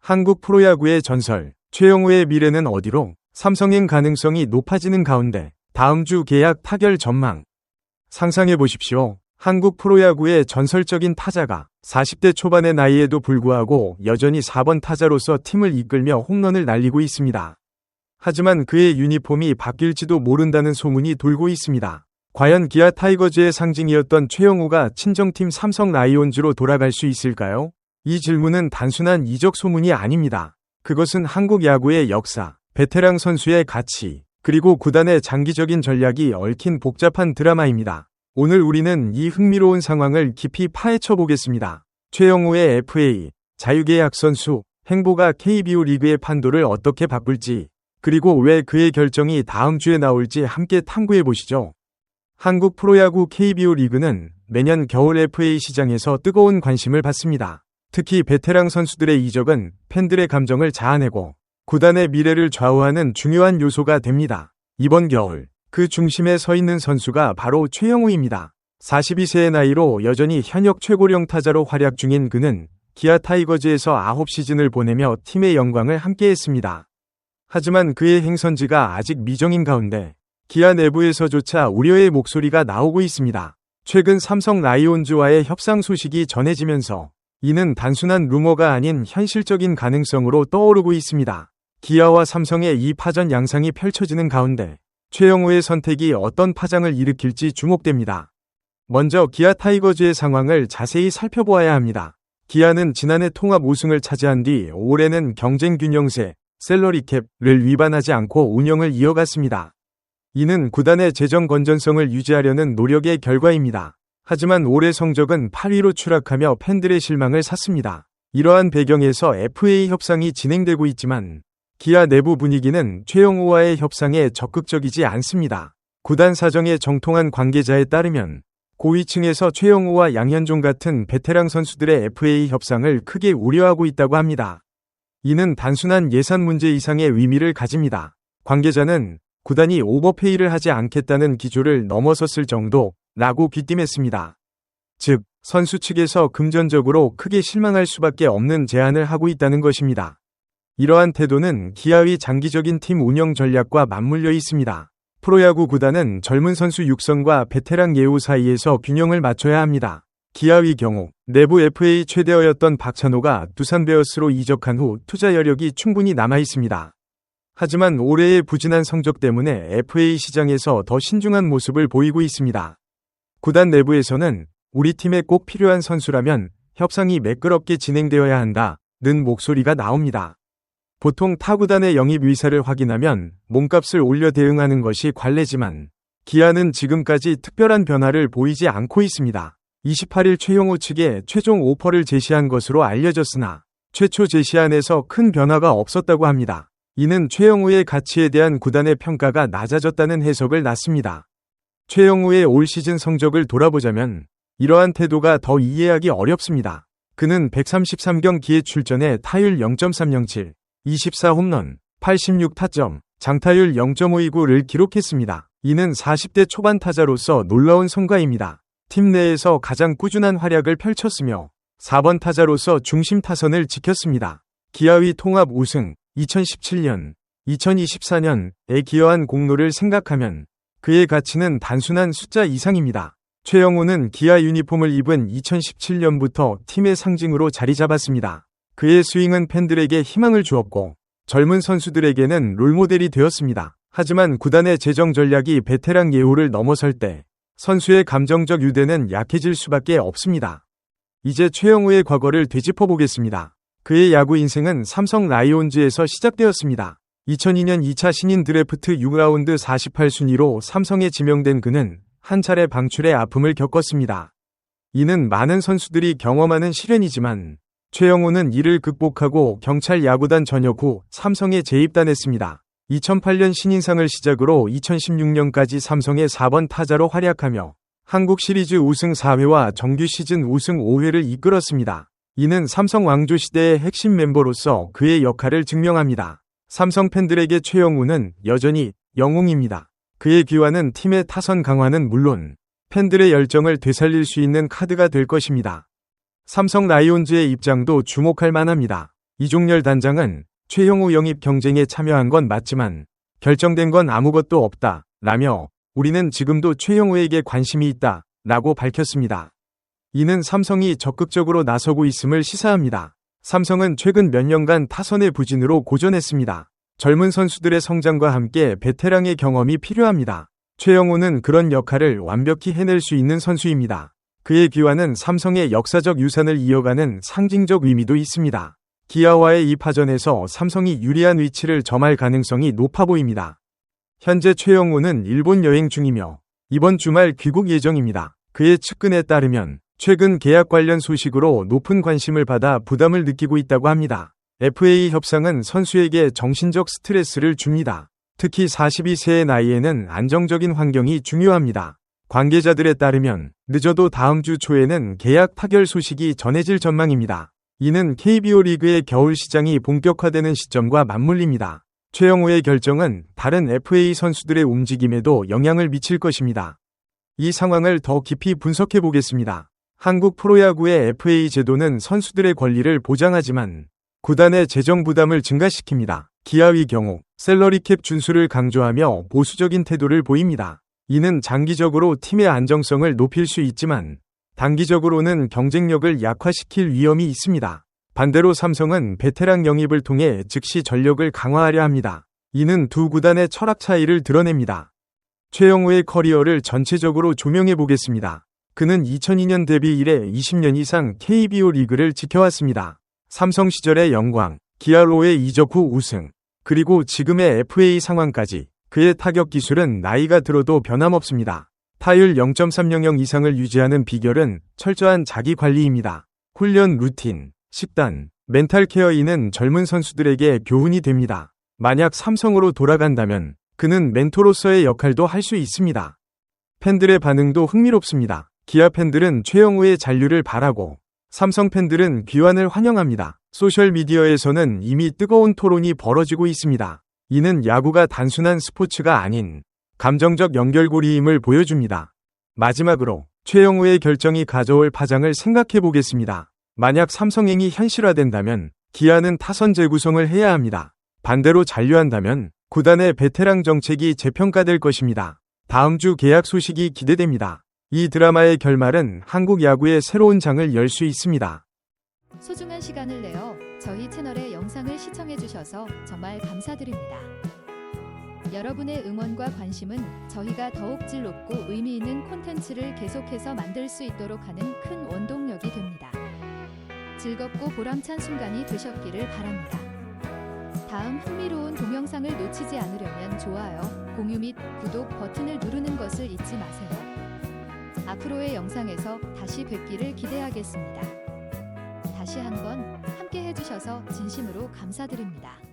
한국 프로야구의 전설, 최영우의 미래는 어디로? 삼성행 가능성이 높아지는 가운데 다음 주 계약 타결 전망. 상상해 보십시오. 한국 프로야구의 전설적인 타자가 40대 초반의 나이에도 불구하고 여전히 4번 타자로서 팀을 이끌며 홈런을 날리고 있습니다. 하지만 그의 유니폼이 바뀔지도 모른다는 소문이 돌고 있습니다. 과연 기아 타이거즈의 상징이었던 최영우가 친정팀 삼성 라이온즈로 돌아갈 수 있을까요? 이 질문은 단순한 이적 소문이 아닙니다. 그것은 한국 야구의 역사, 베테랑 선수의 가치, 그리고 구단의 장기적인 전략이 얽힌 복잡한 드라마입니다. 오늘 우리는 이 흥미로운 상황을 깊이 파헤쳐 보겠습니다. 최영우의 FA, 자유계약 선수, 행보가 KBO 리그의 판도를 어떻게 바꿀지, 그리고 왜 그의 결정이 다음 주에 나올지 함께 탐구해 보시죠. 한국 프로야구 KBO 리그는 매년 겨울 FA 시장에서 뜨거운 관심을 받습니다. 특히 베테랑 선수들의 이적은 팬들의 감정을 자아내고 구단의 미래를 좌우하는 중요한 요소가 됩니다. 이번 겨울 그 중심에 서 있는 선수가 바로 최영우입니다. 42세의 나이로 여전히 현역 최고령 타자로 활약 중인 그는 기아 타이거즈에서 9시즌을 보내며 팀의 영광을 함께했습니다. 하지만 그의 행선지가 아직 미정인 가운데 기아 내부에서조차 우려의 목소리가 나오고 있습니다. 최근 삼성 라이온즈와의 협상 소식이 전해지면서 이는 단순한 루머가 아닌 현실적인 가능성으로 떠오르고 있습니다. 기아와 삼성의 이 파전 양상이 펼쳐지는 가운데 최영우의 선택이 어떤 파장을 일으킬지 주목됩니다. 먼저 기아 타이거즈의 상황을 자세히 살펴보아야 합니다. 기아는 지난해 통합 우승을 차지한 뒤 올해는 경쟁 균형세, 셀러리캡을 위반하지 않고 운영을 이어갔습니다. 이는 구단의 재정 건전성을 유지하려는 노력의 결과입니다. 하지만 올해 성적은 8위로 추락하며 팬들의 실망을 샀습니다. 이러한 배경에서 FA 협상이 진행되고 있지만 기아 내부 분위기는 최영우와의 협상에 적극적이지 않습니다. 구단 사정에 정통한 관계자에 따르면 고위층에서 최영우와 양현종 같은 베테랑 선수들의 FA 협상을 크게 우려하고 있다고 합니다. 이는 단순한 예산 문제 이상의 의미를 가집니다. 관계자는 구단이 오버페이를 하지 않겠다는 기조를 넘어섰을 정도라고 귀띔했습니다. 즉, 선수 측에서 금전적으로 크게 실망할 수밖에 없는 제안을 하고 있다는 것입니다. 이러한 태도는 기아의 장기적인 팀 운영 전략과 맞물려 있습니다. 프로야구 구단은 젊은 선수 육성과 베테랑 예우 사이에서 균형을 맞춰야 합니다. 기아의 경우 내부 FA 최대어였던 박찬호가 두산 베어스로 이적한 후 투자 여력이 충분히 남아 있습니다. 하지만 올해의 부진한 성적 때문에 FA 시장에서 더 신중한 모습을 보이고 있습니다. 구단 내부에서는 우리 팀에 꼭 필요한 선수라면 협상이 매끄럽게 진행되어야 한다는 목소리가 나옵니다. 보통 타구단의 영입 의사를 확인하면 몸값을 올려 대응하는 것이 관례지만 기아는 지금까지 특별한 변화를 보이지 않고 있습니다. 28일 최영우 측에 최종 오퍼를 제시한 것으로 알려졌으나 최초 제시안에서 큰 변화가 없었다고 합니다. 이는 최영우의 가치에 대한 구단의 평가가 낮아졌다는 해석을 낳습니다. 최영우의 올 시즌 성적을 돌아보자면 이러한 태도가 더 이해하기 어렵습니다. 그는 133경기에 출전해 타율 0.307, 24홈런, 86타점, 장타율 0.529를 기록했습니다. 이는 40대 초반 타자로서 놀라운 성과입니다. 팀 내에서 가장 꾸준한 활약을 펼쳤으며 4번 타자로서 중심 타선을 지켰습니다. 기아의 통합 우승, 2017년, 2024년에 기여한 공로를 생각하면 그의 가치는 단순한 숫자 이상입니다. 최영우는 기아 유니폼을 입은 2017년부터 팀의 상징으로 자리 잡았습니다. 그의 스윙은 팬들에게 희망을 주었고 젊은 선수들에게는 롤모델이 되었습니다. 하지만 구단의 재정 전략이 베테랑 예우를 넘어설 때 선수의 감정적 유대는 약해질 수밖에 없습니다. 이제 최영우의 과거를 되짚어 보겠습니다. 그의 야구 인생은 삼성 라이온즈에서 시작되었습니다. 2002년 2차 신인 드래프트 6라운드 48순위로 삼성에 지명된 그는 한 차례 방출의 아픔을 겪었습니다. 이는 많은 선수들이 경험하는 시련이지만 최영우는 이를 극복하고 경찰 야구단 전역 후 삼성에 재입단했습니다. 2008년 신인상을 시작으로 2016년까지 삼성의 4번 타자로 활약하며 한국 시리즈 우승 4회와 정규 시즌 우승 5회를 이끌었습니다. 이는 삼성 왕조 시대의 핵심 멤버로서 그의 역할을 증명합니다. 삼성 팬들에게 최영우는 여전히 영웅입니다. 그의 귀환은 팀의 타선 강화는 물론 팬들의 열정을 되살릴 수 있는 카드가 될 것입니다. 삼성 라이온즈의 입장도 주목할 만합니다. 이종렬 단장은 최용우 영입 경쟁에 참여한 건 맞지만 결정된 건 아무것도 없다 라며 우리는 지금도 최용우에게 관심이 있다 라고 밝혔습니다. 이는 삼성이 적극적으로 나서고 있음을 시사합니다. 삼성은 최근 몇 년간 타선의 부진으로 고전했습니다. 젊은 선수들의 성장과 함께 베테랑의 경험이 필요합니다. 최영우는 그런 역할을 완벽히 해낼 수 있는 선수입니다. 그의 귀환은 삼성의 역사적 유산을 이어가는 상징적 의미도 있습니다. 기아와의 이 파전에서 삼성이 유리한 위치를 점할 가능성이 높아 보입니다. 현재 최영우는 일본 여행 중이며 이번 주말 귀국 예정입니다. 그의 측근에 따르면 최근 계약 관련 소식으로 높은 관심을 받아 부담을 느끼고 있다고 합니다. FA 협상은 선수에게 정신적 스트레스를 줍니다. 특히 42세의 나이에는 안정적인 환경이 중요합니다. 관계자들에 따르면 늦어도 다음 주 초에는 계약 타결 소식이 전해질 전망입니다. 이는 KBO 리그의 겨울 시장이 본격화되는 시점과 맞물립니다. 최영우의 결정은 다른 FA 선수들의 움직임에도 영향을 미칠 것입니다. 이 상황을 더 깊이 분석해 보겠습니다. 한국 프로야구의 FA 제도는 선수들의 권리를 보장하지만 구단의 재정 부담을 증가시킵니다. 기아의 경우 셀러리캡 준수를 강조하며 보수적인 태도를 보입니다. 이는 장기적으로 팀의 안정성을 높일 수 있지만 단기적으로는 경쟁력을 약화시킬 위험이 있습니다. 반대로 삼성은 베테랑 영입을 통해 즉시 전력을 강화하려 합니다. 이는 두 구단의 철학 차이를 드러냅니다. 최영우의 커리어를 전체적으로 조명해 보겠습니다. 그는 2002년 데뷔 이래 20년 이상 KBO 리그를 지켜왔습니다. 삼성 시절의 영광, 기아로의 이적 후 우승, 그리고 지금의 FA 상황까지 그의 타격 기술은 나이가 들어도 변함없습니다. 타율 0.300 이상을 유지하는 비결은 철저한 자기 관리입니다. 훈련 루틴, 식단, 멘탈 케어이는 젊은 선수들에게 교훈이 됩니다. 만약 삼성으로 돌아간다면 그는 멘토로서의 역할도 할 수 있습니다. 팬들의 반응도 흥미롭습니다. 기아 팬들은 최영우의 잔류를 바라고 삼성 팬들은 귀환을 환영합니다. 소셜미디어에서는 이미 뜨거운 토론이 벌어지고 있습니다. 이는 야구가 단순한 스포츠가 아닌 감정적 연결고리임을 보여줍니다. 마지막으로 최영우의 결정이 가져올 파장을 생각해 보겠습니다. 만약 삼성행이 현실화된다면 기아는 타선 재구성을 해야 합니다. 반대로 잔류한다면 구단의 베테랑 정책이 재평가될 것입니다. 다음 주 계약 소식이 기대됩니다. 이 드라마의 결말은 한국 야구의 새로운 장을 열 수 있습니다. 소중한 시간을 내어 저희 채널의 영상을 시청해주셔서 정말 감사드립니다. 여러분의 응원과 관심은 저희가 더욱 즐겁고 의미 있는 콘텐츠를 계속해서 만들 수 있도록 하는 큰 원동력이 됩니다. 즐겁고 보람찬 순간이 되셨기를 바랍니다. 다음 흥미로운 동영상을 놓치지 않으려면 좋아요, 공유 및 구독 버튼을 누르는 것을 잊지 마세요. 앞으로의 영상에서 다시 뵙기를 기대하겠습니다. 다시 한번 함께 해주셔서 진심으로 감사드립니다.